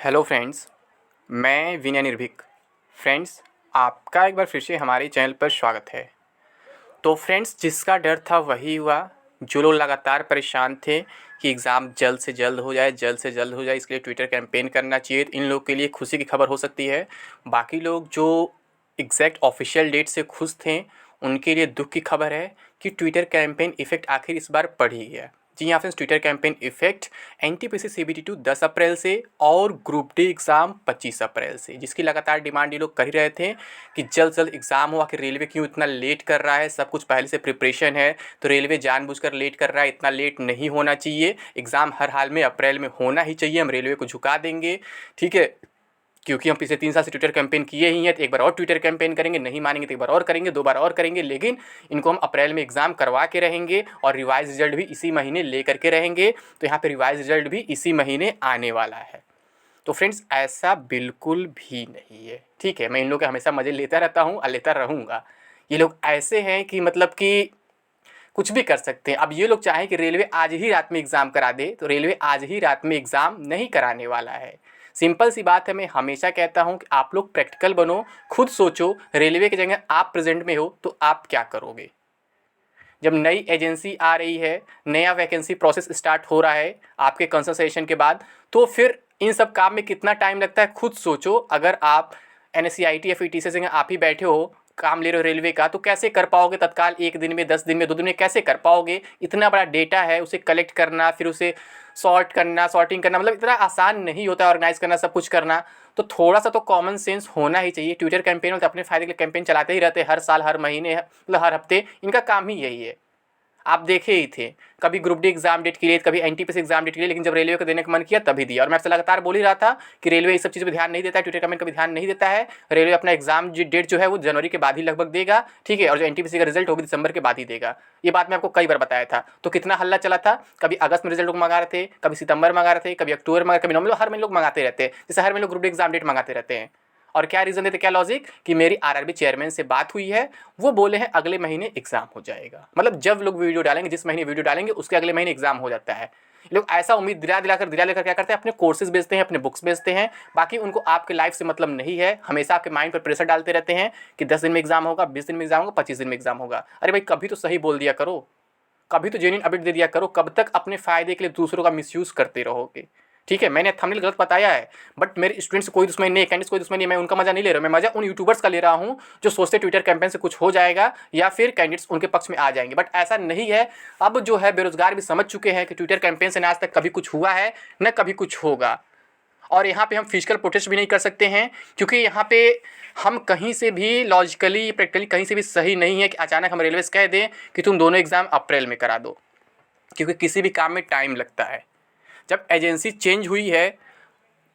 Hello friends, मैं विनय निर्भीक। Friends, आपका एक बार फिर से हमारे चैनल पर स्वागत है। तो फ्रेंड्स, जिसका डर था वही हुआ। जो लोग लगातार परेशान थे कि एग्ज़ाम जल्द से जल्द हो जाए, जल्द से जल्द हो जाए, इसके लिए ट्विटर कैंपेन करना चाहिए, इन लोगों के लिए खुशी की खबर हो सकती है। बाकी लोग जो एग्जैक्ट ऑफिशियल डेट से खुश थे, उनके लिए दुख की खबर है कि ट्विटर कैंपेन इफ़ेक्ट आखिर इस बार पड़ ही गया। जी हाँ friends, Twitter campaign effect NTPC CBT 10 अप्रैल से और ग्रुप डी एग्ज़ाम 25 अप्रैल से, जिसकी लगातार डिमांड ये लोग कर ही रहे थे कि जल्द से जल्द एग्ज़ाम हो। आखिर रेलवे क्यों इतना लेट कर रहा है? सब कुछ पहले से प्रिपरेशन है, तो रेलवे जानबूझकर लेट कर रहा है। इतना लेट नहीं होना चाहिए। एग्ज़ाम हर हाल में अप्रैल में होना ही चाहिए। हम रेलवे को झुका देंगे, ठीक है, क्योंकि हम पिछले 3 साल से ट्विटर कैंपेन किए ही हैं। तो एक बार और ट्विटर कैंपेन करेंगे, नहीं मानेंगे तो एक बार और करेंगे, 2 बार और करेंगे, लेकिन इनको हम अप्रैल में एग्ज़ाम करवा के रहेंगे और रिवाइज रिजल्ट भी इसी महीने ले करके रहेंगे। तो यहाँ पे रिवाइज रिजल्ट भी इसी महीने आने वाला है। तो फ्रेंड्स, ऐसा बिल्कुल भी नहीं है, ठीक है। मैं इन लोगों के हमेशा मज़े लेता रहता हूँ और लेता रहूँगा। ये लोग ऐसे हैं कि मतलब कि कुछ भी कर सकते हैं। अब ये लोग चाहें कि रेलवे आज ही रात में एग्ज़ाम करा दे, तो रेलवे आज ही रात में एग्ज़ाम नहीं कराने वाला है। सिंपल सी बात है, मैं हमेशा कहता हूँ कि आप लोग प्रैक्टिकल बनो, खुद सोचो। रेलवे की जगह आप प्रेजेंट में हो तो आप क्या करोगे? जब नई एजेंसी आ रही है, नया वैकेंसी प्रोसेस स्टार्ट हो रहा है आपके कंसल्टेशन के बाद, तो फिर इन सब काम में कितना टाइम लगता है खुद सोचो। अगर आप NSCIT या फिर TCS से आप ही बैठे हो, काम ले रहे हो रेलवे का, तो कैसे कर पाओगे तत्काल 1 दिन में, 10 दिन में, 2 दिन में कैसे कर पाओगे? इतना बड़ा डेटा है, उसे कलेक्ट करना, फिर उसे सॉर्ट करना, सॉर्टिंग करना, मतलब इतना आसान नहीं होता ऑर्गेनाइज करना, सब कुछ करना। तो थोड़ा सा तो कॉमन सेंस होना ही चाहिए। ट्विटर कैंपेन में तो अपने फायदे के लिए कैंपेन चलाते ही रहते हैं, हर साल, हर महीने, मतलब हर हफ्ते। इनका काम ही यही है। आप देखे ही थे, कभी ग्रुप डी एग्जाम डेट के लिए, कभी एनटीपीसी एग्जाम डेट के लिए, लेकिन जब रेलवे को देने का मन किया तभी दिया। और मैं आपसे लगातार बोल ही रहा था कि रेलवे इस सब चीज़ पर ध्यान नहीं देता है, ट्विटर कमेंट का भी ध्यान नहीं देता है। रेलवे अपना एग्जाम डेट जो है वो जनवरी के बाद ही लगभग देगा, ठीक है, और जो एनटीपीसी का रिजल्ट होगी दिसंबर के बाद ही देगा। ये बात मैं आपको कई बार बताया था। तो कितना हल्ला चला था, कभी अगस्त में रिजल्ट लोग मंगा रहे थे, कभी सितंबर मंगा रहे थे, कभी अक्टूबर मंगा, कभी नवंबर, हर महीने लोग मंगाते रहते हैं। जैसे हर महीने लोग ग्रुप डी एग्जाम डेट मंगाते रहते हैं। और क्या रीज़न देते, क्या लॉजिक, कि मेरी आरआरबी चेयरमैन से बात हुई है, वो बोले हैं अगले महीने एग्जाम हो जाएगा। मतलब जब लोग वीडियो डालेंगे, जिस महीने वीडियो डालेंगे उसके अगले महीने एग्जाम हो जाता है। लोग ऐसा उम्मीद दिला दिलाकर क्या करते हैं, अपने कोर्सेज बेचते हैं, अपने बुक्स बेचते हैं। बाकी उनको आपके लाइफ से मतलब नहीं है। हमेशा आपके माइंड पर प्रेशर डालते रहते हैं कि 10 दिन में एग्जाम होगा, 20 दिन में एग्जाम होगा, 25 दिन में एग्जाम होगा। अरे भाई, कभी तो सही बोल दिया करो, कभी तो जेन्युइन अपडेट दे दिया करो। कब तक अपने फायदे के लिए दूसरों का मिसयूज़ करते रहोगे? ठीक है, मैंने थंबनेल गलत बताया है, बट मेरे स्टूडेंट्स कोई दुश्मनी नहीं है, कैंडिडेट्स कोई दुश्मनी नहीं है। मैं उनका मजा नहीं ले रहा हूँ, मैं मजा उन यूट्यूबर्स का ले रहा हूँ जो सोचते ट्विटर कैंपेन से कुछ हो जाएगा या फिर कैंडिडेट्स उनके पक्ष में आ जाएंगे, बट ऐसा नहीं है। अब जो है बेरोजगार भी समझ चुके हैं कि ट्विटर कैंपेन से न आज तक कभी कुछ हुआ है, न कभी कुछ होगा। और यहाँ पे हम फिजिकल प्रोटेस्ट भी नहीं कर सकते हैं, क्योंकि यहाँ पे हम कहीं से भी लॉजिकली प्रैक्टिकली कहीं से भी सही नहीं है कि अचानक हम रेलवे से कह दें कि तुम दोनों एग्ज़ाम अप्रैल में करा दो, क्योंकि किसी भी काम में टाइम लगता है। जब एजेंसी चेंज हुई है,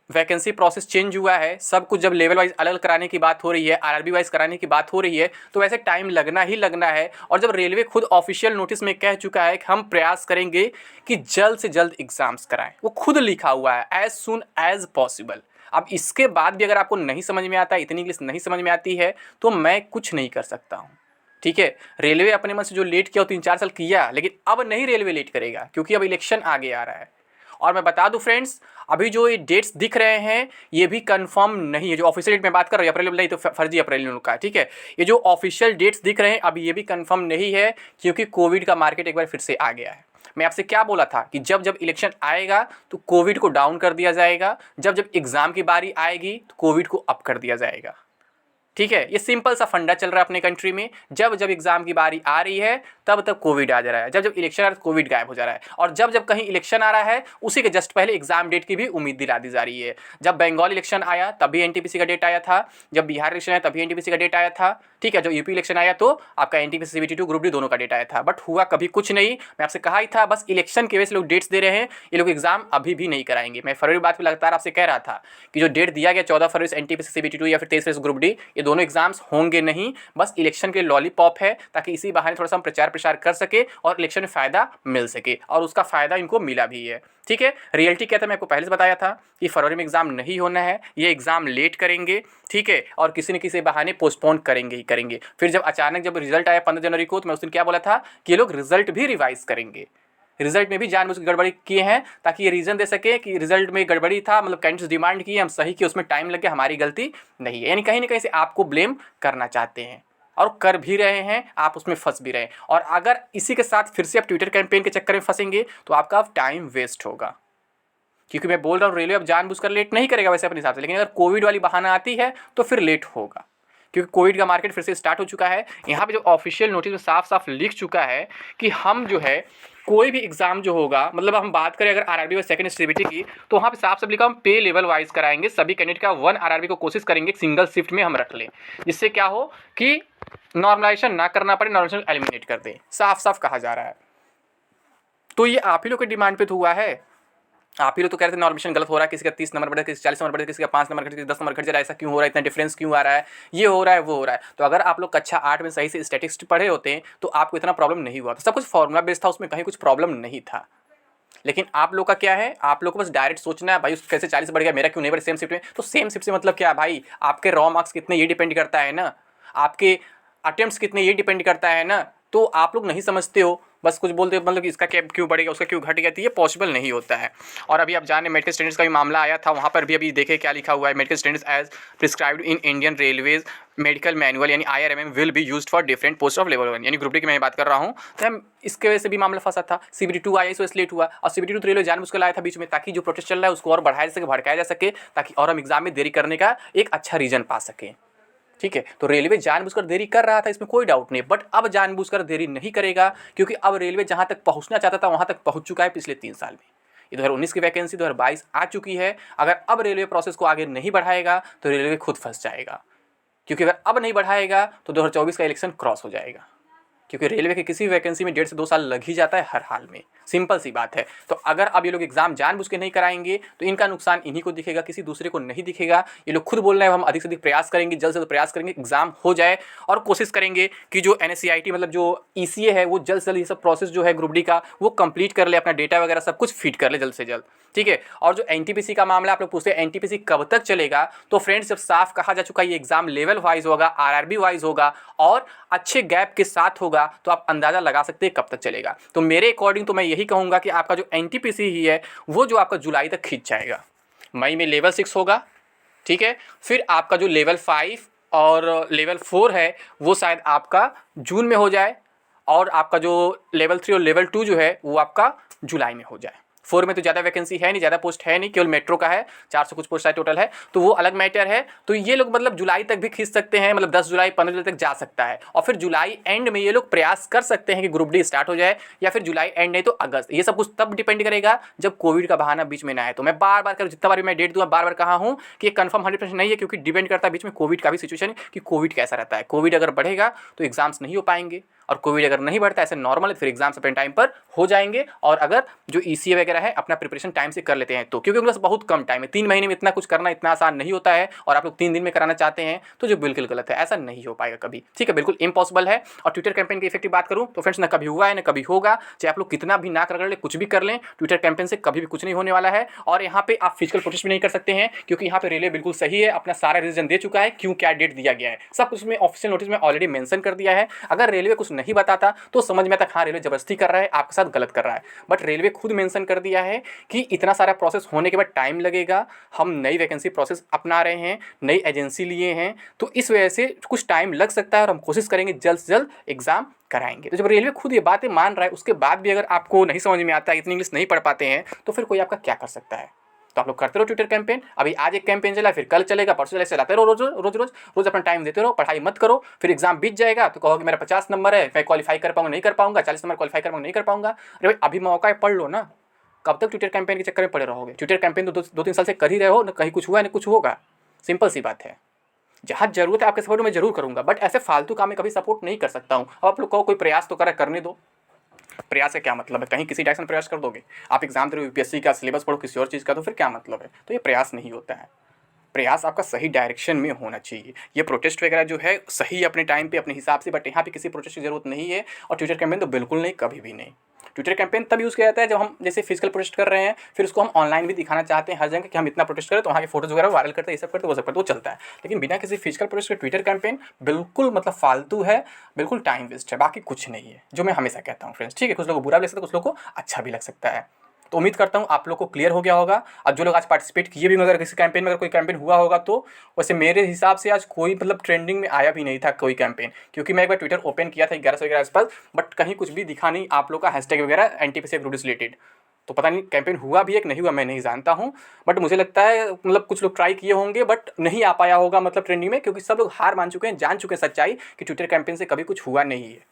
वैकेंसी प्रोसेस चेंज हुआ है, सब कुछ जब लेवल वाइज अलग कराने की बात हो रही है, आरआरबी वाइज कराने की बात हो रही है, तो वैसे टाइम लगना ही लगना है। और जब रेलवे खुद ऑफिशियल नोटिस में कह चुका है कि हम प्रयास करेंगे कि जल्द से जल्द एग्जाम्स कराएं, वो खुद लिखा हुआ है एज सुन एज पॉसिबल। अब इसके बाद भी अगर आपको नहीं समझ में आता, इतनी इंग्लिश नहीं समझ में आती है, तो मैं कुछ नहीं कर सकता हूँ, ठीक है। रेलवे अपने मन से जो लेट किया वो 3-4 साल किया, लेकिन अब नहीं रेलवे लेट करेगा, क्योंकि अब इलेक्शन आगे आ रहा है। और मैं बता दूं फ्रेंड्स, अभी जो ये डेट्स दिख रहे हैं ये भी कंफर्म नहीं है। जो ऑफिशियल डेट में बात कर रहा हूँ, अप्रैल नहीं तो फर्जी अप्रैल में उनका, ठीक है। ये जो ऑफिशियल डेट्स दिख रहे हैं अभी ये भी कंफर्म नहीं है, क्योंकि कोविड का मार्केट एक बार फिर से आ गया है। मैं आपसे क्या बोला था कि जब जब इलेक्शन आएगा तो कोविड को डाउन कर दिया जाएगा, जब जब एग्जाम की बारी आएगी तो कोविड को अप कर दिया जाएगा, ठीक है। ये सिंपल सा फंडा चल रहा है अपने कंट्री में। जब जब एग्जाम की बारी आ रही है तब तब कोविड आ जा रहा है, जब जब इलेक्शन आ रहा है कोविड गायब हो जा रहा है, और जब जब कहीं इलेक्शन आ रहा है उसी के जस्ट पहले एग्जाम डेट की भी उम्मीद दिला दी जा रही है। जब बंगाल इलेक्शन आया तभी एनटीपीसी का डेट आया था, जब बिहार इलेक्शन आया तभी एनटीपीसी का डेट आया था, ठीक है। जो यूपी इलेक्शन आया तो आपका एनटीपीसी सीबीटी ग्रुप डी दोनों का डेट आया था, बट हुआ कभी कुछ नहीं। मैं आपसे कहा ही था, बस इलेक्शन की वजह से लोग डेट्स दे रहे हैं। ये लोग एग्जाम अभी भी नहीं कराएंगे। मैं फरवरी बात भी लगातार आपसे कह रहा था कि जो डेट दिया गया 14 फरवरी से एनटीपीसी सीबीटी या फिर 23 फरवरी ग्रुप डी, ये दोनों एग्जाम्स होंगे नहीं, बस इलेक्शन के लॉलीपॉप है, ताकि इसी बहाने थोड़ा सा हम प्रचार प्रसार कर सके और इलेक्शन में फ़ायदा मिल सके, और उसका फ़ायदा इनको मिला भी है, ठीक है। रियलिटी क्या था, मैं आपको पहले से बताया था कि फरवरी में एग्ज़ाम नहीं होना है, ये एग्ज़ाम लेट करेंगे, ठीक है, और किसी न किसी बहाने पोस्टपोन करेंगे ही करेंगे। फिर जब अचानक जब रिजल्ट आया 15 जनवरी को, तो मैं उस दिन क्या बोला था कि ये लोग रिजल्ट भी रिवाइज करेंगे। रिजल्ट में भी जानबूझ के गड़बड़ी किए हैं ताकि ये रीज़न दे सके कि रिजल्ट में गड़बड़ी था, मतलब कैंडिडेट्स डिमांड की, हम सही किए, उसमें टाइम लग गया, हमारी गलती नहीं है। यानी कहीं ना कहीं से आपको ब्लेम करना चाहते हैं और कर भी रहे हैं, आप उसमें फंस भी रहे हैं। और अगर इसी के साथ फिर से आप ट्विटर कैंपेन के चक्कर में फंसेंगे तो आपका टाइम वेस्ट होगा। क्योंकि मैं बोल रहा हूँ रेलवे अब जानबूझकर लेट नहीं करेगा वैसे अपने हिसाब से, लेकिन अगर कोविड वाली बहाना आती है तो फिर लेट होगा, क्योंकि कोविड का मार्केट फिर से स्टार्ट हो चुका है। यहाँ पे जो ऑफिशियल नोटिस में साफ साफ लिख चुका है कि हम जो है कोई भी एग्जाम जो होगा, मतलब हम बात करें अगर आरआरबी और सेकंड सीबीटी की, तो वहाँ पे साफ साफ लिखा हम पे लेवल वाइज कराएंगे। सभी कैंडिडेट का 1 आरआरबी को कोशिश करेंगे सिंगल शिफ्ट में हम रख लें, जिससे क्या हो कि नॉर्मलाइजेशन ना करना पड़े, नॉर्मलाइजेशन एलिमिनेट कर दें, साफ साफ कहा जा रहा है। तो ये आप ही लोग के डिमांड पे तो हुआ है। आप ही लोग तो कह रहे थे नॉर्मेशन गलत हो रहा है, किसी का 30 नंबर बढ़े, किसी 40 नंबर बढ़े, किसी का 5 नंबर घट, किसी का 10 नंबर घट जा रहा है, ऐसा क्यों हो रहा है, इतना डिफरेंस क्यों आ रहा है, ये हो रहा है वो हो रहा है। तो अगर आप लोग कक्षा 8 में सही से स्टैटिस्टिक्स पढ़े होते हैं तो आपको इतना प्रॉब्लम नहीं हुआ था। सब कुछ फॉर्मूला बेस्ड था, उसमें कहीं कुछ प्रॉब्लम नहीं था। लेकिन आप लोग का क्या है, आप लोग को बस डायरेक्ट सोचना है भाई उस कैसे 40 बढ़ गया, मेरा क्यों नहीं बढ़ा सेम शिफ्ट में। तो सेम शिफ्ट से मतलब क्या भाई, आपके रॉ मार्क्स कितने ये डिपेंड करता है ना, आपके अटेम्प्ट्स कितने ये डिपेंड करता है ना। तो आप लोग नहीं समझते हो, बस कुछ बोलते हो, मतलब इसका क्या क्यों बढ़ेगा, उसका क्यों घट गया, तो ये पॉसिबल नहीं होता है। और अभी आप जाने मेडिकल स्टैंडर्ड्स का भी मामला आया था, वहाँ पर भी अभी देखे क्या लिखा हुआ है, medical standards as prescribed in Indian Railways medical manual यानी IRMM will be used for different post of level 1, यानी ग्रुप डी की मैं बात कर रहा हूँ। तो हम इसके वजह से भी मामला फंसा था। CBT 2 आया, इस लेट हुआ, और CBT 2 रेलवे जानबूझकर लाया था बीच में, ताकि जो प्रोटेस्ट चल रहा है उसको और बढ़ाया जा सके, भड़काया जा सके, ताकि और हम एग्जाम में देरी करने का एक अच्छा रीजन पा सकें। ठीक है, तो रेलवे जानबूझकर देरी कर रहा था, इसमें कोई डाउट नहीं, बट अब जानबूझकर देरी नहीं करेगा, क्योंकि अब रेलवे जहां तक पहुंचना चाहता था वहां तक पहुंच चुका है पिछले 3 साल में। 2019 की वैकेंसी 2022 आ चुकी है। अगर अब रेलवे प्रोसेस को आगे नहीं बढ़ाएगा तो रेलवे खुद फंस जाएगा, क्योंकि अगर अब नहीं बढ़ाएगा तो 2024 का इलेक्शन क्रॉस हो जाएगा, क्योंकि रेलवे की किसी भी वैकेंसी में 1.5 से 2 साल लग ही जाता है हर हाल में, सिंपल सी बात है। तो अगर अब ये लोग एग्जाम जानबूझ के नहीं कराएंगे तो इनका नुकसान इन्हीं को दिखेगा, किसी दूसरे को नहीं दिखेगा। ये लोग खुद बोल रहे हैं हम अधिक से अधिक प्रयास करेंगे, जल्द से जल्द प्रयास करेंगे एग्जाम हो जाए, और कोशिश करेंगे कि जो NSCIT मतलब जो ECA है वो जल्द से जल्द ये सब प्रोसेस जो है ग्रुप डी का वो कंप्लीट कर ले, अपना डेटा वगैरह सब कुछ फीड कर ले जल्द से जल्द। ठीक है, और जो NTPC का मामला आप लोग पूछते हैं NTPC कब तक चलेगा, तो फ्रेंड्स जब साफ कहा जा चुका है ये एग्जाम लेवल वाइज होगा, RRB वाइज होगा और अच्छे गैप के साथ होगा, तो आप अंदाजा लगा सकते हैं कब तक चलेगा। तो मेरे अकॉर्डिंग तो मैं यही कहूँगा कि आपका जो NTPC ही है वो जो आपका जुलाई तक खींच जाएगा। मई में लेवल 6 होगा, ठीक है, फिर आपका जो लेवल 5 और लेवल 4 है वो शायद आपका जून में हो जाए, और आपका जो लेवल 3 और लेवल 2 जो है वो आपका जुलाई में हो जाए। 4 में तो ज़्यादा वैकेंसी है नहीं, ज़्यादा पोस्ट है नहीं, केवल मेट्रो का है, 400 कुछ पोस्ट टोटल है, तो वो अलग मैटर है। तो ये लोग मतलब जुलाई तक भी खींच सकते हैं, मतलब 10 जुलाई 15 जुलाई तक जा सकता है, और फिर जुलाई एंड में ये लोग प्रयास कर सकते हैं कि ग्रुप डी स्टार्ट हो जाए, या फिर जुलाई एंड नहीं तो अगस्त। ये सब कुछ तब डिपेंड करेगा जब कोविड का बहाना बीच में ना आए। तो मैं बार बार जितना बार मैं डेट दूंगा बार बार कहा हूँ कि ये कंफर्म 100% नहीं है, क्योंकि डिपेंड करता है बीच में कोविड का भी सिचुएशन कि कोविड कैसा रहता है। कोविड अगर बढ़ेगा तो एग्जाम्स नहीं हो पाएंगे, और कोविड अगर नहीं बढ़ता ऐसे नॉर्मल फिर एग्जाम्स अपने टाइम पर हो जाएंगे। और अगर जो ECA वगैरह है अपना प्रिपरेशन टाइम से कर लेते हैं तो, क्योंकि उनके पास बहुत कम टाइम है, 3 महीने में इतना कुछ करना इतना आसान नहीं होता है, और आप लोग 3 दिन में कराना चाहते हैं तो जो बिल्कुल गलत है, ऐसा नहीं हो पाएगा कभी। ठीक है, बिल्कुल इम्पॉसिबल है। और ट्विटर कैंपेन की इफेक्टिव बात करूँ तो फ्रेंड्स ना कभी हुआ है ना कभी होगा, चाहे आप लोग कितना भी ना कर ले, कुछ भी कर लें, ट्विटर कैंपेन से कभी भी कुछ नहीं होने वाला है। और यहाँ पे आप फिजिकल प्रोटेस्ट भी नहीं कर सकते हैं, क्योंकि यहाँ पे रेलवे बिल्कुल सही है, अपना सारा रीजन दे चुका है क्यों क्या डेट दिया गया है, सब कुछ में ऑफिशियल नोटिस में ऑलरेडी मेंशन कर दिया है। अगर रेलवे कुछ नहीं बताता तो समझ में आता हाँ रेलवे जबरदस्ती कर रहा है, आपके साथ गलत कर रहा है, बट रेलवे खुद मेंशन कर दिया है कि इतना सारा प्रोसेस होने के बाद टाइम लगेगा, हम नई वैकेंसी प्रोसेस अपना रहे हैं, नई एजेंसी लिए हैं, तो इस वजह से कुछ टाइम लग सकता है, और हम कोशिश करेंगे जल्द से जल्द एग्जाम कराएंगे। तो जब रेलवे खुद ये बातें मान रहा है उसके बाद भी अगर आपको नहीं समझ में आता है, इतनी इंग्लिश नहीं पढ़ पाते हैं, तो फिर कोई आपका क्या कर सकता है। तो आप लोग करते रहो ट्विटर कैंपेन, अभी आज एक कैंपेन चला, फिर कल चलेगा, परसों चलेगा, चलाते रहो, रोज रोज रोज रोज अपना टाइम देते रहो, पढ़ाई मत करो, फिर एग्जाम बीत जाएगा तो कहोगे मेरा 50 नंबर है, मैं क्वालिफाई कर पाऊंगा नहीं कर पाऊंगा, 40 नंबर क्वालिफाई कर पाऊंगा नहीं कर पाऊंगा। अरे भाई अभी मौका है, पढ़ लो ना, कब तक ट्विटर कैंपेन के चक्कर में पड़े रहोगे। ट्विटर कैंपेन तो 2-3 साल से कर ही रहे हो, ना कहीं कुछ हुआ है ना कुछ होगा, सिंपल सी बात है। जहाँ जरूरत है आपके सपोर्ट में जरूर करूँगा, बट ऐसे फालतू काम में कभी सपोर्ट नहीं कर सकता हूँ। अब आप लोग को कोई प्रयास तो करने दो। प्रयास का क्या मतलब है, कहीं किसी डायरेक्शन प्रयास कर दोगे, आप एग्जाम दे रहे हो UPSC का सिलेबस पढ़ो किसी और चीज़ का, तो फिर क्या मतलब है। तो ये प्रयास नहीं होता है। प्रयास आपका सही डायरेक्शन में होना चाहिए। ये प्रोटेस्ट वगैरह जो है सही अपने टाइम पे अपने हिसाब से, बट यहाँ पे किसी प्रोटेस्ट की ज़रूरत नहीं है। और ट्विटर कैंपेन तो बिल्कुल नहीं, कभी भी नहीं। ट्विटर कैंपेन तब यूज़ किया जाता है जब हम जैसे फिजिकल प्रोटेस्ट कर रहे हैं, फिर उसको हम ऑनलाइन भी दिखाना चाहते हैं हर जगह कि हम इतना प्रोटेस्ट करें, तो वहाँ के फोटोज़ वगैरह वायरल करते हैं, ये सब करते, वो सब करते, वो चलता है। लेकिन बिना किसी फिजिकल प्रोटेस्ट के ट्विटर कैंपेन बिल्कुल मतलब फालतू है, बिल्कुल टाइम वेस्ट है, बाकी कुछ नहीं है, जो मैं हमेशा कहता हूँ फ्रेंड्स। ठीक है, कुछ लोगों को बुरा भी लग सकता है, कुछ लोगों को अच्छा भी लग सकता है। तो उम्मीद करता हूँ आप लोग को क्लियर हो गया होगा। और जो लोग आज पार्टिसिपेट किए भी, अगर किसी कैंपेन में अगर कोई कैंपेन हुआ होगा तो वैसे मेरे हिसाब से आज कोई मतलब ट्रेंडिंग में आया भी नहीं था कोई कैंपेन, क्योंकि मैं एक बार ट्विटर ओपन किया था 11 के आसपास, बट कहीं कुछ भी दिखा नहीं आप लोग का हैशटैग वगैरह एंटी-पेशाब रूड रिलेटेड। तो पता नहीं कैंपेन हुआ भी है कि नहीं हुआ, मैं नहीं जानता हूँ। बट मुझे लगता है मतलब कुछ लोग ट्राई किए होंगे बट नहीं आ पाया होगा मतलब ट्रेंडिंग में, क्योंकि सब लोग हार मान चुके हैं, जान चुके हैं सच्चाई कि ट्विटर कैंपेन से कभी कुछ हुआ नहीं है।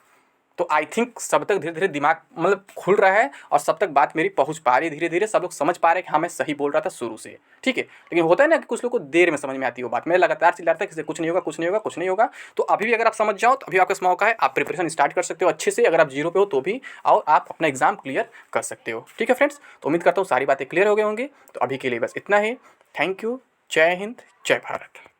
तो आई थिंक सब तक धीरे धीरे दिमाग मतलब खुल रहा है और सब तक बात मेरी पहुंच पा रही है, धीरे धीरे सब लोग समझ पा रहे हैं कि हाँ मैं सही बोल रहा था शुरू से। ठीक है, लेकिन होता है ना कि कुछ लोग को देर में समझ में आती है वो बात। मैं लगातार चिल्ला रहा था कि कुछ नहीं होगा, कुछ नहीं होगा, कुछ नहीं होगा। तो अभी भी अगर आप समझ जाओ तो अभी आपका मौका है, आप प्रिपरेशन स्टार्ट कर सकते हो अच्छे से, अगर आप जीरो पे हो तो भी, और आप अपना एग्जाम क्लियर कर सकते हो। ठीक है फ्रेंड्स, तो उम्मीद करता हूँ सारी बातें क्लियर हो गई होंगी। तो अभी के लिए बस इतना ही। Thank you. जय हिंद, जय भारत।